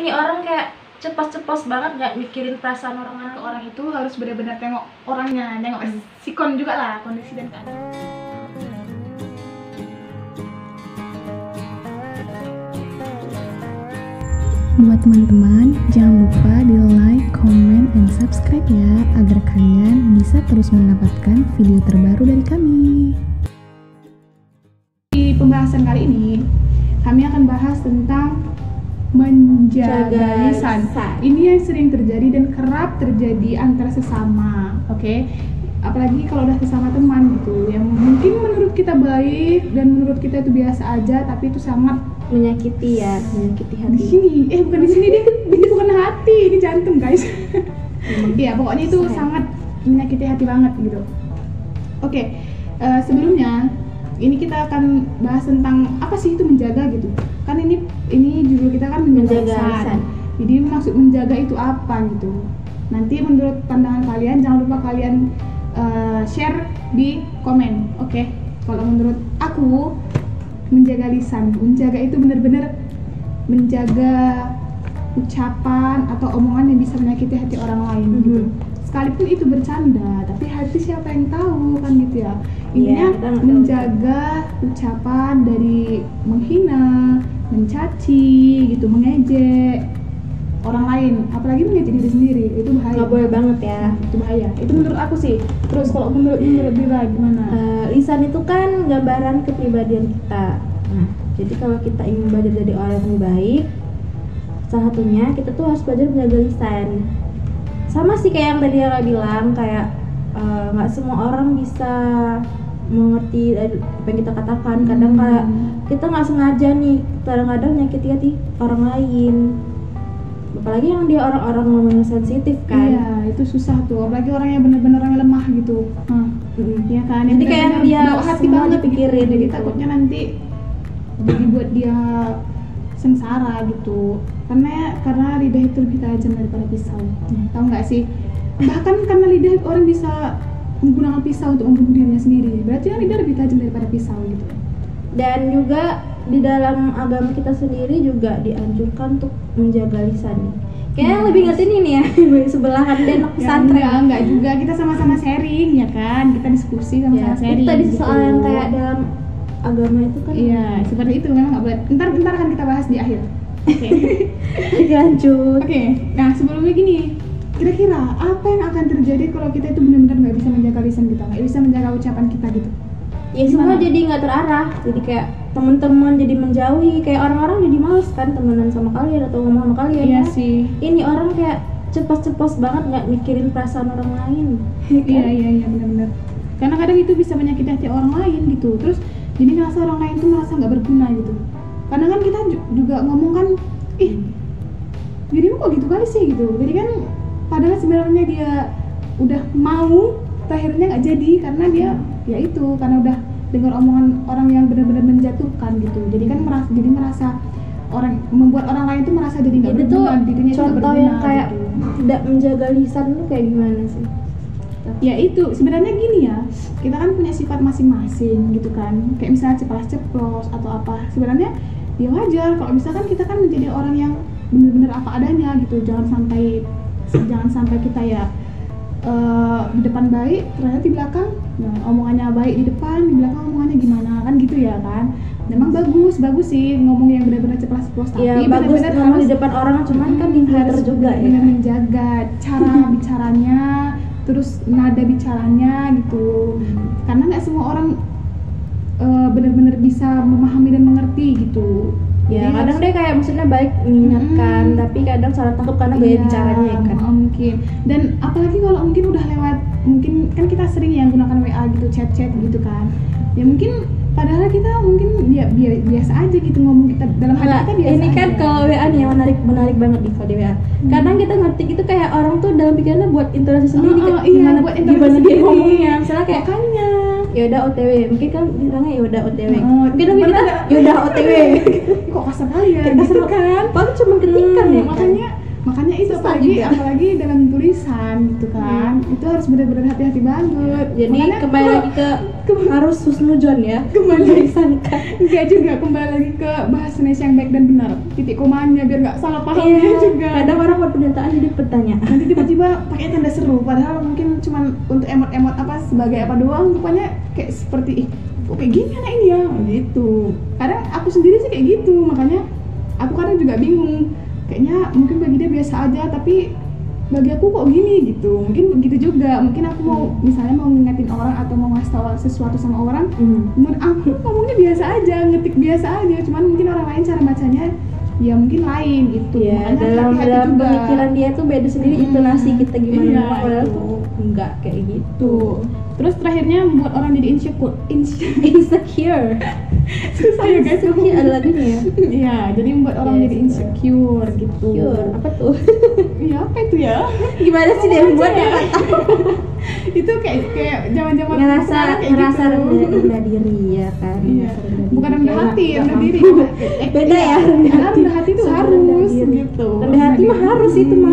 Ini orang kayak ceplos-ceplos banget, nggak mikirin perasaan orang lain. Ke orang itu harus benar-benar tengok orangnya, tengok sikon juga lah, kondisi dan keadaan. Buat teman-teman, jangan lupa di like, comment, and subscribe ya, agar kalian bisa terus mendapatkan video terbaru dari kami. Di pembahasan kali ini, kami akan bahas tentang menjaga lisan. Ini yang sering terjadi dan kerap terjadi antara sesama, oke? Apalagi kalau udah sesama teman gitu, yang mungkin menurut kita baik dan menurut kita itu biasa aja, tapi itu sangat Menyakiti hati. di sini, bukan di sini deh, ini bukan hati, ini jantung guys. Iya, pokoknya itu sangat menyakiti hati banget gitu. Oke, sebelumnya ini kita akan bahas tentang apa sih itu menjaga gitu. Kan ini judul kita kan menjaga lisan. Jadi maksud menjaga itu apa gitu. Nanti menurut pandangan kalian jangan lupa kalian share di komen. Oke. Kalau menurut aku menjaga lisan, menjaga itu benar-benar menjaga ucapan atau omongan yang bisa menyakiti hati orang lain gitu. Sekalipun itu bercanda, tapi hati siapa yang tahu kan gitu ya. Intinya menjaga ucapan dari menghina, mencaci gitu, mengejek orang lain, apalagi mengejek diri sendiri, itu bahaya. Nggak boleh banget ya. Itu bahaya. Itu menurut aku sih. Terus kalau menurut Bira gimana? Lisan itu kan gambaran kepribadian kita. Nah, jadi kalau kita ingin belajar jadi orang yang baik, salah satunya kita tuh harus belajar menjaga lisan. Sama sih kayak yang tadi Ella bilang, kayak nggak semua orang bisa mengerti apa yang kita katakan. Kadang kayak kita nggak sengaja nih, kadang-kadang nyakiti hati orang lain. Apalagi yang dia orang-orang ngomongnya sensitif kan. Iya, itu susah tuh. Apalagi orang yang benar-benar orang yang lemah gitu. Iya kan. Jadi kayak dia bawa hati semua banget dipikirin gitu. Jadi gitu. takutnya nanti jadi buat dia sengsara gitu. Karena lidah itu lebih tajam daripada pisau. Tahu nggak sih? Bahkan karena lidah orang bisa menggunakan pisau untuk membunuh dirinya sendiri. Berarti kan lidah lebih tajam daripada pisau gitu. Dan juga di dalam agama kita sendiri juga dianjurkan untuk menjaga lisan. Kayaknya yang lebih ngerti nih ya, sebelahan dan pesantren. Enggak juga, kita sama-sama sharing ya kan. Kita diskusi sama-sama sharing. Itu tadi gitu. soal yang kayak dalam agama itu kan. Iya, seperti itu memang nggak boleh. Ntar akan kita bahas di akhir. Oke. Lanjut. Oke. Nah, sebelumnya gini, kira-kira apa yang akan terjadi kalau kita itu benar-benar nggak bisa menjaga lisan kita, nggak bisa menjaga ucapan kita gitu? Ya semua jadi nggak terarah, jadi kayak teman-teman jadi menjauhi, kayak orang-orang jadi males kan temenan sama kalian atau ngomong sama kalian. Iya ya? sih. Ini orang kayak ceplos-ceplos banget, nggak mikirin perasaan orang lain. Iya benar-benar. Karena kadang itu bisa menyakiti hati orang lain gitu. Terus jadi ngerasa orang lain tuh merasa nggak berguna gitu. Karena kan kita juga ngomong kan, dirimu kok gitu kali sih gitu. Jadi kan padahal sebenarnya dia udah mau, akhirnya nggak jadi karena dia ya itu karena udah dengar omongan orang yang benar-benar menjatuhkan gitu. Jadi kan merasa orang membuat orang lain tuh merasa jadi nggak berguna, dirinya itu nggak berguna. Contoh yang kayak gitu. tidak menjaga lisan tuh kayak gimana sih? Ya itu sebenarnya gini ya, kita kan punya sifat masing-masing gitu kan. Kayak misalnya ceplos atau apa. Sebenarnya ya wajar kalau misalkan kita kan menjadi orang yang benar-benar apa adanya gitu. Jangan sampai kita ya di depan baik, ternyata di belakang omongannya baik, di depan, di belakang omongannya gimana kan gitu ya kan. Memang bagus sih ngomong yang benar-benar ceplos tapi ya, benar-benar ngomong harus di depan orang, cuman kan di filter juga ya. Benar menjaga cara bicaranya, terus nada bicaranya gitu. Karena nggak semua orang benar-benar bisa memahami dan mengerti gitu. Ya Jadi kadang deh kayak maksudnya baik mengingatkan, tapi kadang salah tangkap karena gaya bicaranya ya kan. Mungkin. Dan apalagi kalau mungkin udah lewat, mungkin kan kita sering ya gunakan WA gitu, chat gitu kan. Ya mungkin padahal kita mungkin biasa aja gitu ngomong, kita dalam hati kita biasa. Ini kan kalau WA nih yang menarik banget nih kalau di WA. Kadang kita ngetik itu kayak orang tuh dalam pikirannya buat intonasi sendiri kan. Iya, buat intonasi gimana dia sendiri. ngomongnya. Misalnya kayak Makanya ya udah OTW, mungkin kan bilangnya ya udah OTW. Mungkin mana kita ya udah OTW. kok kasar kali ya Kayak gitu kasar kan. Padahal cuma ketikan ya kan. Makanya Makanya itu Susah apalagi dalam tulisan gitu kan, itu harus benar-benar hati-hati banget. Jadi Makanya kembali lagi ke harus husnudzon ya. Kembali. disangka. enggak juga, kembali lagi ke bahasa Indonesia yang baik dan benar, titik komanya biar nggak salah pahamnya juga. Kadang orang buat pernyataan jadi pertanyaan. Nanti tiba-tiba pakai tanda seru, padahal mungkin cuman untuk emot-emot apa sebagai apa doang, rupanya kayak seperti kok kayak gini anak ini ya gitu. Kadang aku sendiri sih kayak gitu, makanya aku kadang juga bingung. Kayaknya mungkin bagi dia biasa aja, tapi bagi aku kok gini gitu. Mungkin begitu juga. Mungkin aku mau misalnya mau ngingetin orang atau mau ngasih tahu sesuatu sama orang, menurut aku ngomongnya biasa aja, ngetik biasa aja. Cuman mungkin orang lain cara bacanya ya mungkin lain gitu. Ya, Makanya dalam hati-hati juga. pemikiran dia tuh beda sendiri intonasi kita gimana. Iya, Padahal itu. tuh enggak kayak gitu. Tuh. Terus terakhirnya membuat orang jadi insecure. Insecure. Susah ya guys. Insecure ada lagunya ya. Iya, jadi membuat orang Yes, jadi insecure gitu. Insecure. Apa tuh? Iya, apa itu ya? Gimana sih dia membuatnya? Itu kayak zaman-zaman ngerasa sekarang kayak ngerasa gitu. rendah diri ya kan. Iya. Ngerasa rendah diri. Bukan rendah Kayak hati, nggak rendah diri. mampu. Iya, Beda ya, karena rendah hati itu Sama harus rendah diri. gitu. Rendah hati mah harus itu mah.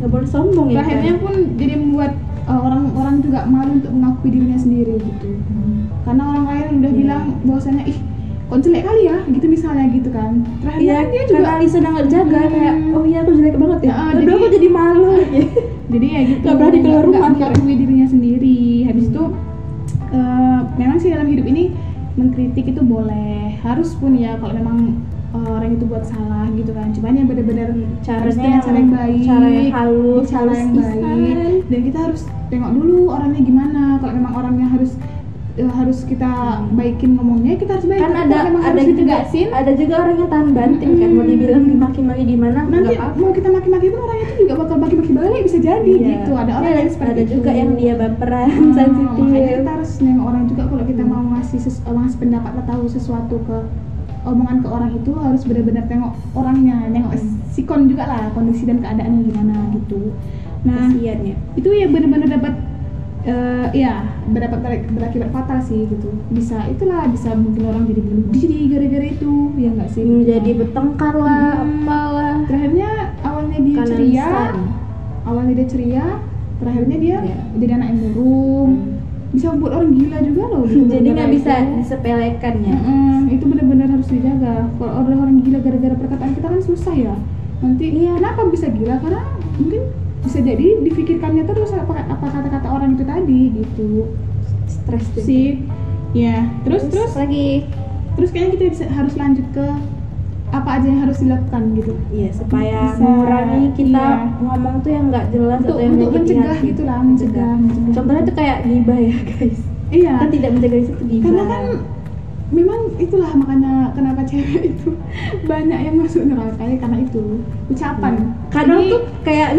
Nggak boleh sombong ya. Terakhirnya kan? pun jadi membuat orang-orang juga malu untuk mengakui dirinya sendiri gitu. Karena orang lain udah Iya. bilang bahwasanya ih kok jelek kali ya gitu misalnya gitu kan. Terakhirnya Iya, kan dia juga karena Lisa nggak jaga kayak oh iya aku jelek banget ya. Ya, Aduh aku jadi malu. jadi ya gitu. Nggak berani keluar rumah. Nggak mengakui dirinya sendiri. Habis itu memang sih dalam hidup ini mengkritik itu boleh, harus pun ya kalau memang orang itu buat salah gitu kan. Cuman yang benar-benar harus dengan cara yang baik, cara yang halus, cara yang halus baik. ihsan. Dan kita harus tengok dulu orangnya gimana. Kalau memang orangnya harus kita baikin ngomongnya, kita harus baik. Kan Kalau ada memang ada harus juga ditegasin, ada juga orang yang tahan banting kan mau dibilang dimaki-maki gimana nanti nggak apa-apa. mau kita maki-maki pun orang itu juga bakal maki-maki balik, bisa jadi Iya. gitu. Ada orang Iya, yang seperti ada itu. juga yang dia baperan Makanya sensitif. kita harus nengok orang juga kalau kita mau ngasih ngasih pendapat atau sesuatu ke omongan ke orang itu harus benar-benar tengok orangnya, nengok sikon juga lah kondisi dan keadaannya gimana gitu. Nah Kasian ya. itu ya benar-benar dapat berakibat fatal sih gitu. Bisa mungkin orang jadi bunuh diri gara-gara itu ya nggak sih. Jadi bertengkar lah, apalah. Terakhirnya awalnya dia Karena ceria, lisan. terakhirnya dia Iya. jadi anak yang murung, bisa buat orang gila juga loh. Gitu, Jadi nggak gara-gara bisa itu. disepelekan ya. Itu benar-benar harus dijaga. Kalau ada orang gila gara-gara perkataan kita kan susah ya. Nanti kenapa bisa gila? Karena mungkin bisa jadi difikirkannya terus apa kata-kata orang itu tadi gitu. Stres tuh. Sih. Ya, terus lagi. terus kayaknya kita harus lanjut ke apa aja yang harus dilakukan gitu. Iya, supaya Bisa, mengurangi kita iya. ngomong tuh yang nggak jelas atau yang Untuk menyakiti mencegah hati. gitu lah, mencegah. Contohnya tuh kayak gibah ya guys. Iya. Kan tidak menjaga diri itu gibah. Karena kan memang itulah makanya kenapa cewek itu banyak yang masuk neraka ya karena itu ucapan. Kadang Jadi, tuh kayak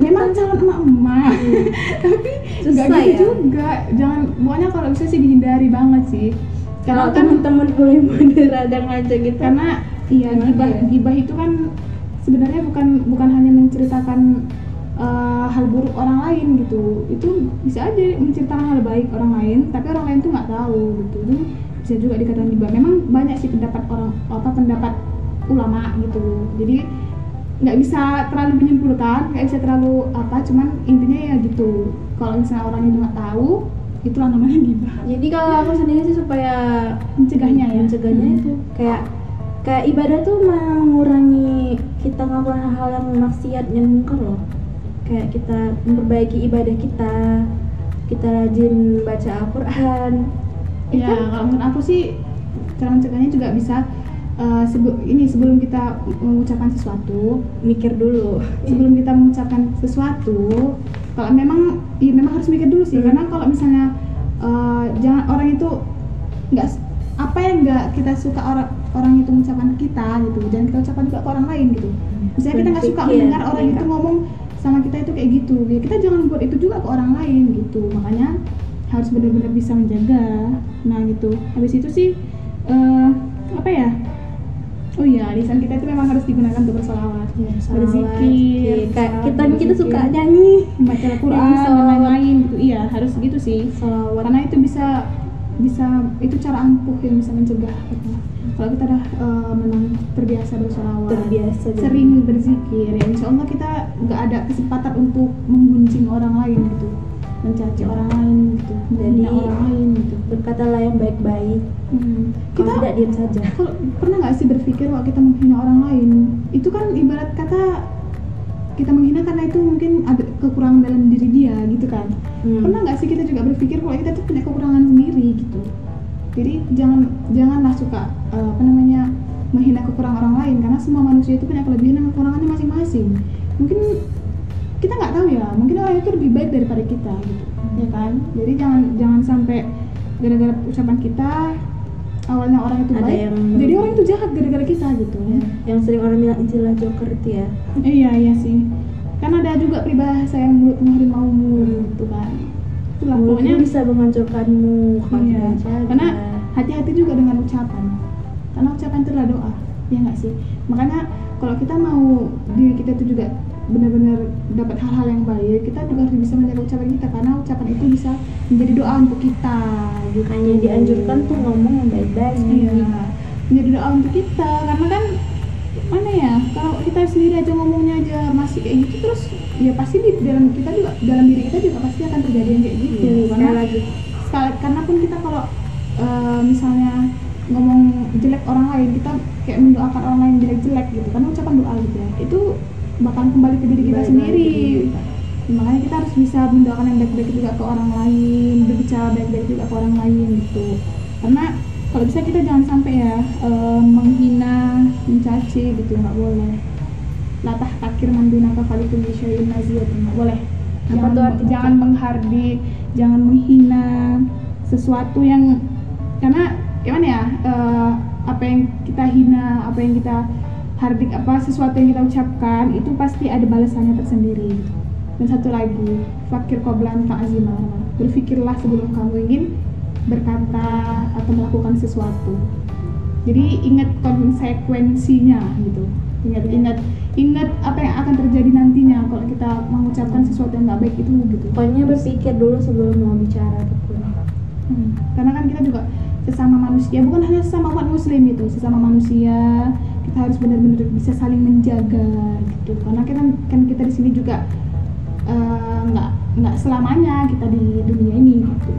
memang calon emak-emak tapi Susah nggak gitu ya. juga. Jangan, pokoknya kalau bisa sih dihindari banget sih. kalau Karena kan teman-teman boleh berradang aja gitu. karena iya gibah itu kan sebenarnya bukan hanya menceritakan hal buruk orang lain gitu. Itu bisa aja menceritakan hal baik orang lain tapi orang lain tuh nggak tahu gitu. Itu bisa juga dikatakan gibah. Memang banyak sih pendapat ulama gitu. Jadi nggak bisa terlalu menyimpulkan, nggak bisa terlalu cuman intinya ya gitu. Kalau misalnya orang itu nggak tahu, itulah namanya gibah. Jadi kalau aku sendiri sih supaya Mencegahnya ya. itu kayak ibadah tuh mengurangi kita ngelakuin hal-hal yang maksiat yang mungkar loh. Kayak kita memperbaiki ibadah kita rajin baca Al-Quran. Ya, kalau menurut aku sih cara mencegahnya juga bisa sebelum kita mengucapkan sesuatu, Mikir dulu. sebelum kita mengucapkan sesuatu, kalau memang harus mikir dulu sih. Karena kalau misalnya jangan orang itu apa yang nggak kita suka orang itu mengucapkan ke kita gitu, jangan kita ucapkan juga ke orang lain gitu. Misalnya kita nggak suka Berpikir, mendengar orang itu ngomong sama kita itu kayak gitu, ya kita jangan buat itu juga ke orang lain gitu. Makanya harus benar-benar bisa menjaga. Nah gitu. Habis itu sih oh iya, lisan kita itu memang harus digunakan untuk bersolawat, berzikir. Kayak kita suka nyanyi, membaca Al-Quran dan lain-lain gitu. Iya, harus gitu sih. salawat. Karena itu bisa bisa, itu cara ampuh yang bisa mencegah gitu. Kalau kita udah memang terbiasa bersolawat, Terbiasa sering berzikir, ya insya Allah kita nggak ada kesempatan untuk menggunjing orang lain gitu, mencaci orang lain gitu, menghina orang lain gitu. Berkatalah yang baik-baik. Kita Kalau tidak diam saja. kalau pernah nggak sih berpikir kalau kita menghina orang lain, itu kan ibarat kata kita menghina karena itu mungkin ada kekurangan dalam diri dia gitu kan. Pernah nggak sih kita juga berpikir kalau kita tuh punya kekurangan sendiri gitu. Jadi janganlah suka menghina kekurangan orang lain, karena semua manusia itu punya kelebihan dan kekurangannya masing-masing. Mungkin kita nggak tahu ya, mungkin orang itu lebih baik daripada kita gitu, ya kan. Jadi jangan sampai gara-gara ucapan kita awalnya orang itu Ada baik, yang- jadi orang itu jahat gara-gara kita gitu. Yang sering orang bilang istilah joker itu ya. Iya sih. Kan ada juga peribahasa yang mulutmu harimaumu gitu kan. Itulah pokoknya Mulutmu bisa menghancurkanmu. iya. Karena hati-hati juga dengan ucapan. Karena ucapan itu adalah doa. Ya nggak sih? Makanya kalau kita mau diri kita itu juga benar-benar dapat hal-hal yang baik, kita juga harus bisa menjaga ucapan kita, karena ucapan itu bisa menjadi doa untuk kita gitu. Hanya dianjurkan tuh ngomong yang baik-baik. Iya, menjadi doa untuk kita, karena kan mana ya, kalau kita sendiri aja ngomongnya aja masih kayak gitu terus, ya pasti di dalam kita juga, dalam diri kita juga pasti akan terjadi yang kayak gitu. Karena pun kita kalau misalnya ngomong jelek orang lain, kita kayak mendoakan orang lain jelek-jelek gitu, karena ucapan doa gitu ya, itu bakal kembali ke diri kita Balik sendiri. lagi ke diri kita. Makanya kita harus bisa mendoakan yang baik-baik juga ke orang lain, berbicara baik-baik juga ke orang lain gitu. Karena kalau bisa kita jangan sampai ya menghina, mencaci gitu, nggak boleh. Latah takir mandunaka falikul syai'in naziyat, nggak boleh. Apa tuh artinya? Jangan menghardik, jangan menghina sesuatu yang, karena gimana ya, apa yang kita hina, apa yang kita hardik, apa sesuatu yang kita ucapkan itu pasti ada balasannya tersendiri gitu. Dan satu lagi, fakir qoblan ta'zima, berpikirlah sebelum kamu ingin berkata atau melakukan sesuatu. Jadi ingat konsekuensinya gitu. Ingat apa yang akan terjadi nantinya kalau kita mengucapkan sesuatu yang nggak baik itu gitu. Pokoknya berpikir dulu sebelum mau bicara apapun. Karena kan kita juga sesama manusia, bukan hanya sesama umat muslim itu, sesama manusia kita harus benar-benar bisa saling menjaga gitu. Karena kita di sini juga nggak selamanya kita di dunia ini gitu.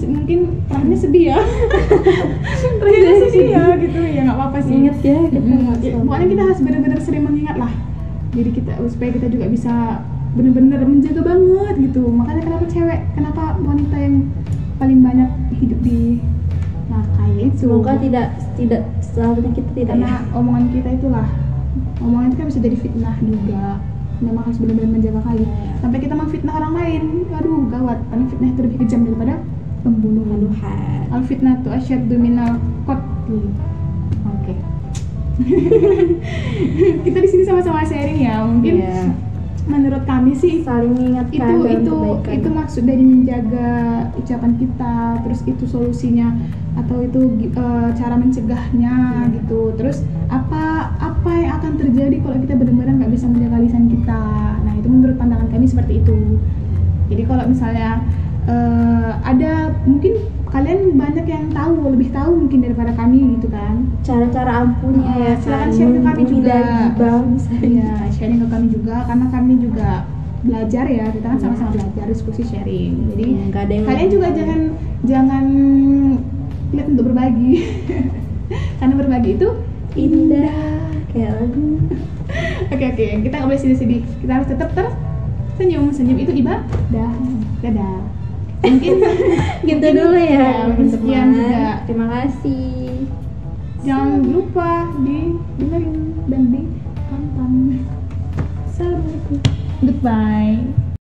Mungkin terakhirnya sedih ya. Terakhirnya sedih ya gitu, ya nggak apa-apa sih. Ingat ya, kita Pokoknya kita harus benar-benar sering mengingat lah. Jadi kita, supaya kita juga bisa benar-benar menjaga banget gitu. Makanya kenapa wanita yang paling banyak hidup di neraka itu. Semoga tidak selanjutnya kita tidak Karena omongan kita itulah, omongan itu kan bisa jadi fitnah juga. Memang harus benar-benar menjaga kali. Sampai kita memfitnah orang lain, aduh gawat. Karena fitnah itu lebih kejam daripada pembunuhan. Al fitnah tu asyaddu minal qatl. Oke. Kita di sini sama-sama sharing ya. Mungkin menurut kami sih saling mengingatkan itu maksud dari menjaga ucapan kita, terus itu solusinya atau itu cara mencegahnya gitu. Terus apa yang akan terjadi kalau kita benar-benar nggak bisa menjaga lisan kita. Nah itu menurut pandangan kami seperti itu. Jadi kalau misalnya ada, mungkin kalian banyak yang lebih tahu mungkin daripada kami gitu kan, cara-cara ampuhnya ya, silakan share ke kami juga. Iya, sharing ke kami juga, karena kami juga belajar ya, kita kan sama-sama belajar, diskusi, sharing. Jadi kalian juga jangan lihat untuk berbagi. Karena berbagi itu indah kayak lagu. Oke, kita nggak boleh sedih-sedih, kita harus tetap tersenyum. Senyum itu ibadah. Dadah. Mungkin gitu dulu ya, sekian juga. Terima kasih. Jangan lupa dengerin dan ditonton. Assalamualaikum. Goodbye.